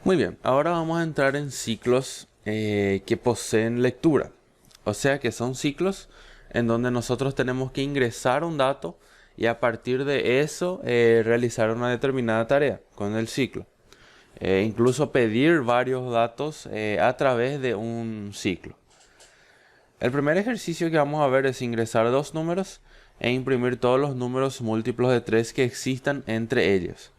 Muy bien, ahora vamos a entrar en ciclos que poseen lectura. O sea que son ciclos en donde nosotros tenemos que ingresar un dato y a partir de eso realizar una determinada tarea con el ciclo. Incluso pedir varios datos a través de un ciclo. El primer ejercicio que vamos a ver es ingresar dos números e imprimir todos los números múltiplos de 3 que existan entre ellos.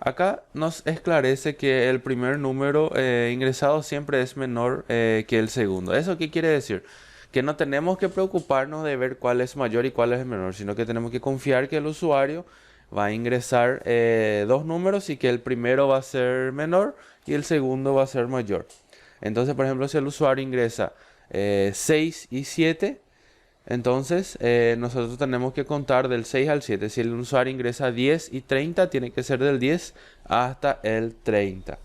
Acá nos esclarece que el primer número ingresado siempre es menor que el segundo. ¿Eso qué quiere decir? Que no tenemos que preocuparnos de ver cuál es mayor y cuál es menor, sino que tenemos que confiar que el usuario va a ingresar dos números y que el primero va a ser menor y el segundo va a ser mayor. Entonces, por ejemplo, si el usuario ingresa 6 y 7, entonces nosotros tenemos que contar del 6 al 7. Si el usuario ingresa 10 y 30, tiene que ser del 10 hasta el 30.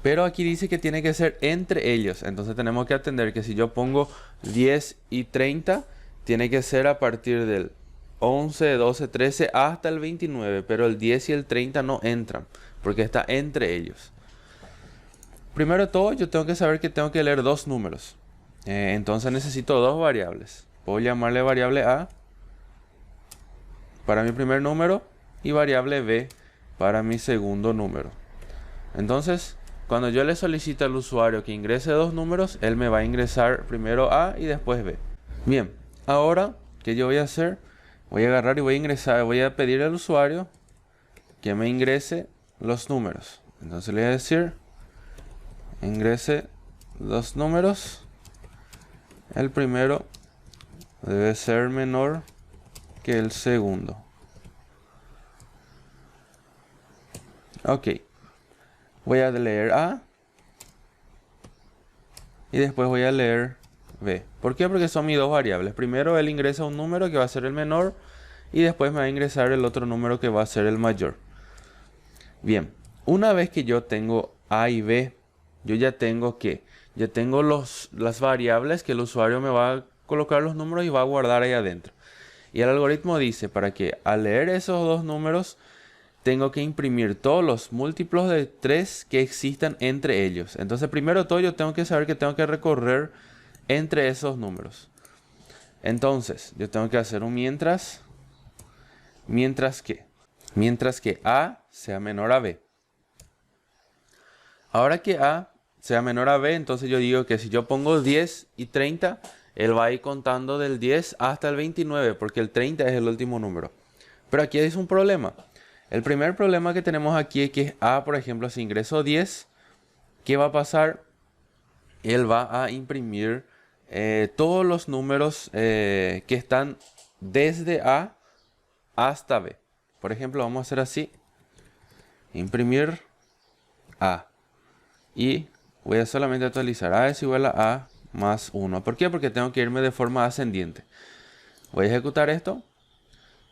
Pero aquí dice que tiene que ser entre ellos. Entonces tenemos que atender que si yo pongo 10 y 30, tiene que ser a partir del 11, 12, 13 hasta el 29. Pero el 10 y el 30 no entran, porque está entre ellos. Primero de todo, yo tengo que saber que tengo que leer dos números. Entonces necesito dos variables. Puedo llamarle variable A para mi primer número y variable B para mi segundo número. Entonces, cuando yo le solicito al usuario que ingrese dos números, él me va a ingresar primero A y después B. Bien, ahora, ¿qué yo voy a hacer? Voy a agarrar y voy a pedir al usuario que me ingrese los números. Entonces le voy a decir, ingrese los números. El primero debe ser menor que el segundo. Ok. Voy a leer A. Y después voy a leer B. ¿Por qué? Porque son mis dos variables. Primero él ingresa un número que va a ser el menor. Y después me va a ingresar el otro número que va a ser el mayor. Bien. Una vez que yo tengo A y B, yo ya tengo las variables que el usuario me va a colocar los números y va a guardar ahí adentro. Y el algoritmo dice para que al leer esos dos números tengo que imprimir todos los múltiplos de 3 que existan entre ellos. Entonces primero de todo yo tengo que saber que tengo que recorrer entre esos números. Entonces yo tengo que hacer un mientras que A sea menor a B. Ahora que A sea menor a B, entonces yo digo que si yo pongo 10 y 30, él va a ir contando del 10 hasta el 29, porque el 30 es el último número. Pero aquí es un problema. El primer problema que tenemos aquí es que A, por ejemplo, si ingreso 10, ¿qué va a pasar? Él va a imprimir todos los números que están desde A hasta B. Por ejemplo, vamos a hacer así. Imprimir A. Y voy a solamente actualizar. A es igual a A más 1. ¿Por qué? Porque tengo que irme de forma ascendiente. Voy a ejecutar esto.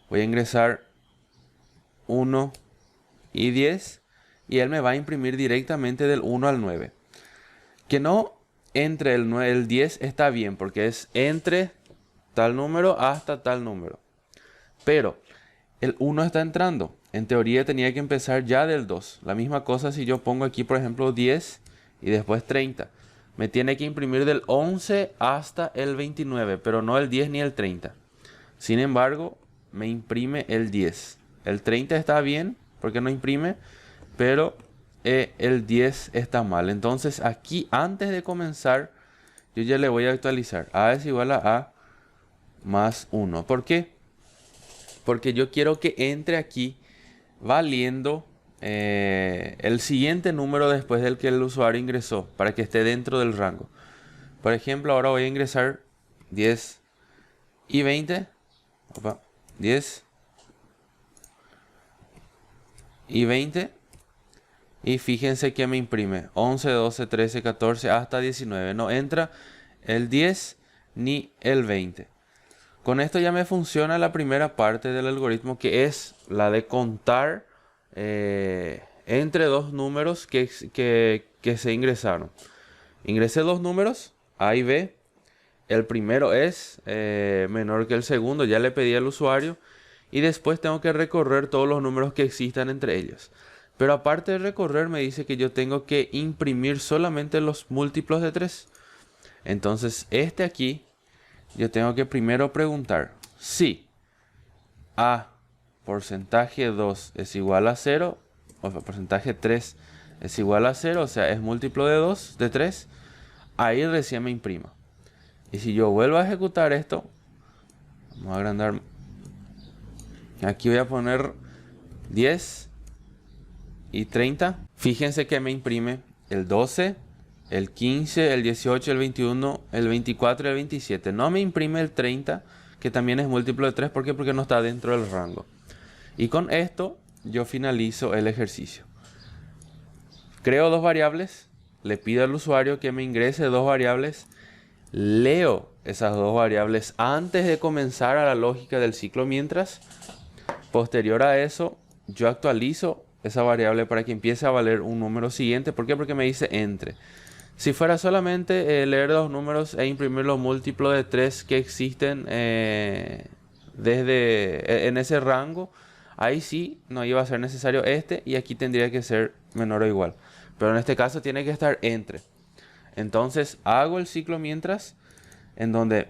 Voy a ingresar 1 y 10. Y él me va a imprimir directamente del 1 al 9. Que no entre el 9 y el 10 está bien, porque es entre tal número hasta tal número. Pero el 1 está entrando. En teoría tenía que empezar ya del 2. La misma cosa si yo pongo aquí, por ejemplo, 10 y después 30. Me tiene que imprimir del 11 hasta el 29, pero no el 10 ni el 30. Sin embargo, me imprime el 10. El 30 está bien, porque no imprime, pero el 10 está mal. Entonces aquí, antes de comenzar, yo ya le voy a actualizar. A es igual a A más 1. ¿Por qué? Porque yo quiero que entre aquí valiendo el siguiente número después del que el usuario ingresó, para que esté dentro del rango. Por ejemplo, ahora voy a ingresar 10 y 20. 10 y 20. Y fíjense que me imprime 11, 12, 13, 14 hasta 19. No entra el 10 ni el 20. Con esto ya me funciona la primera parte del algoritmo, que es la de contar entre dos números que se ingresaron. Ingresé dos números, A y B. El primero es menor que el segundo, ya le pedí al usuario. Y después tengo que recorrer todos los números que existan entre ellos. Pero aparte de recorrer, me dice que yo tengo que imprimir solamente los múltiplos de 3. Entonces, este aquí, yo tengo que primero preguntar si A porcentaje 2 es igual a 0, o porcentaje 3 es igual a 0, o sea, es múltiplo de 2, de 3, ahí recién me imprima. Y si yo vuelvo a ejecutar esto, vamos a agrandar, aquí voy a poner 10 y 30. Fíjense que me imprime el 12, el 15, el 18, el 21, el 24 y el 27. No me imprime el 30, que también es múltiplo de 3. ¿Por qué? Porque no está dentro del rango. Y con esto yo finalizo el ejercicio. Creo dos variables, le pido al usuario que me ingrese dos variables, leo esas dos variables antes de comenzar a la lógica del ciclo mientras. Posterior a eso, yo actualizo esa variable para que empiece a valer un número siguiente. ¿Por qué? Porque me dice entre. Si fuera solamente leer los números e imprimir los múltiplos de 3 que existen en ese rango, ahí sí no iba a ser necesario este y aquí tendría que ser menor o igual. Pero en este caso tiene que estar entre. Entonces hago el ciclo mientras, en donde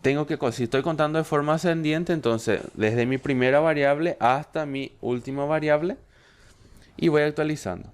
tengo que, si estoy contando de forma ascendiente, entonces desde mi primera variable hasta mi última variable, y voy actualizando.